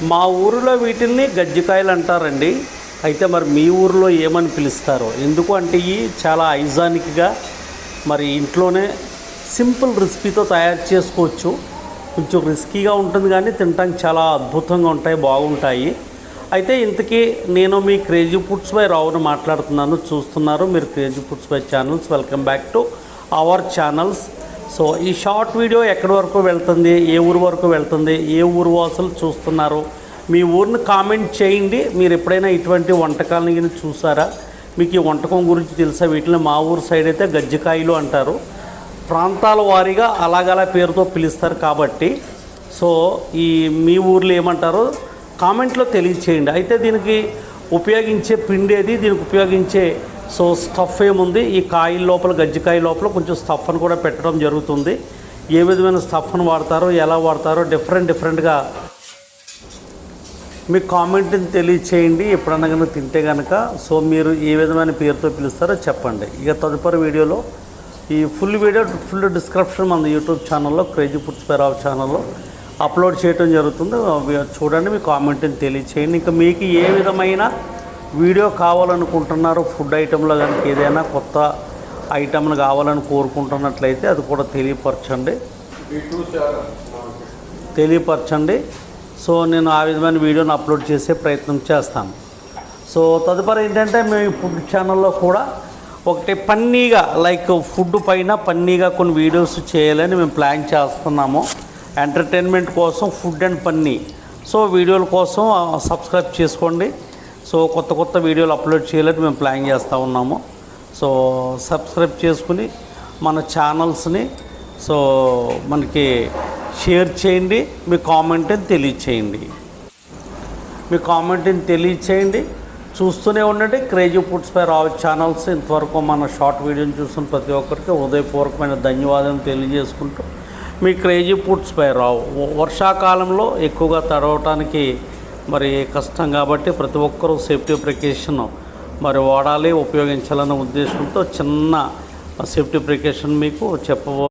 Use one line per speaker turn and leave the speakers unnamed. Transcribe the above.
మా ఊరిలో వీటిల్ని గజ్జికాయలు అంటారండి. అయితే మరి మీ ఊరిలో ఏమని పిలుస్తారో, ఎందుకు అంటే ఇవి చాలా హైజానిక్గా మరి ఇంట్లోనే సింపుల్ రెసిపీతో తయారు చేసుకోవచ్చు. కొంచెం రిస్కీగా ఉంటుంది కానీ తినడానికి చాలా అద్భుతంగా ఉంటాయి, బాగుంటాయి. అయితే ఇంతకీ నేను మీ క్రేజీ ఫుడ్స్ బై రావుని మాట్లాడుతున్నాను. చూస్తున్నారు మీరు crazy foods by channels. Welcome back to our channels. So ఈ షార్ట్ వీడియో ఎక్కడి వరకు వెళ్తుంది, ఏ ఊరు వరకు వెళ్తుంది, ఏ ఊరు వాసులు చూస్తున్నారు, మీ ఊరిని కామెంట్ చేయండి. మీరు ఎప్పుడైనా ఇటువంటి వంటకాలని చూసారా, మీకు ఈ వంటకం గురించి తెలుసా? వీటిని మా ఊరు సైడ్ అయితే గజ్జికాయలు అంటారు, ప్రాంతాల వారీగా అలాగలా పేరుతో పిలుస్తారు కాబట్టి. సో ఈ మీ ఊర్లో ఏమంటారో కామెంట్లో తెలియచేయండి. అయితే దీనికి ఉపయోగించే పిండి ఏది, దీనికి ఉపయోగించే స్టఫ్ ఏముంది, ఈ కాయల లోపల గజ్జికాయ లోపల కొంచెం స్టఫ్ అని కూడా పెట్టడం జరుగుతుంది. ఏ విధమైన స్టఫ్ని వాడతారో, ఎలా వాడతారో డిఫరెంట్గా మీ కామెంట్ని తెలియచేయండి. ఎప్పుడన్నా కనుక తింటే కనుక మీరు ఏ విధమైన పేరుతో పిలుస్తారో చెప్పండి. ఇక తదుపరి వీడియోలో ఈ ఫుల్ డిస్క్రిప్షన్ మన యూట్యూబ్ ఛానల్లో క్రేజీ ఫుడ్స్ బై రావు ఛానల్లో అప్లోడ్ చేయడం జరుగుతుంది. చూడండి, మీ కామెంట్ని తెలియచేయండి. ఇంకా మీకు ఏ విధమైన వీడియో కావాలనుకుంటున్నారో, ఫుడ్ ఐటెంలో కనుక ఏదైనా కొత్త ఐటెంలు కావాలని కోరుకుంటున్నట్లయితే అది కూడా తెలియపరచండి. సో నేను ఆ విధమైన వీడియోని అప్లోడ్ చేసే ప్రయత్నం చేస్తాను. సో తదుపరి ఏంటంటే మేము ఫుడ్ ఛానల్లో కూడా ఒకటి ఫన్నీగా ఫుడ్ పైన ఫన్నీగా కొన్ని వీడియోస్ చేయాలని మేము ప్లాన్ చేస్తున్నాము. ఎంటర్టైన్మెంట్ కోసం ఫుడ్ అండ్ ఫన్నీ. సో వీడియోల కోసం సబ్స్క్రైబ్ చేసుకోండి. సో కొత్త వీడియోలు అప్లోడ్ చేయాలని మేము ప్లాన్ చేస్తూ ఉన్నాము. సో సబ్స్క్రైబ్ చేసుకుని మన ఛానల్స్ని మనకి షేర్ చేయండి. మీ కామెంట్ని తెలియచేయండి. చూస్తూనే ఉండండి crazy foods by Rao channels. ఇంతవరకు మన షార్ట్ వీడియోని చూస్తున్న ప్రతి ఒక్కరికి హృదయపూర్వకమైన ధన్యవాదాలు తెలియజేసుకుంటూ మీ క్రేజీ ఫుడ్స్ బై రావు. వర్షాకాలంలో ఎక్కువగా తడవటానికి మరి కష్టం కాబట్టి ప్రతి ఒక్కరూ సేఫ్టీ ప్రికాషన్ మరి వాడాలి, ఉపయోగించాలనే ఉద్దేశంతో చిన్న సేఫ్టీ ప్రికాషన్ మీకు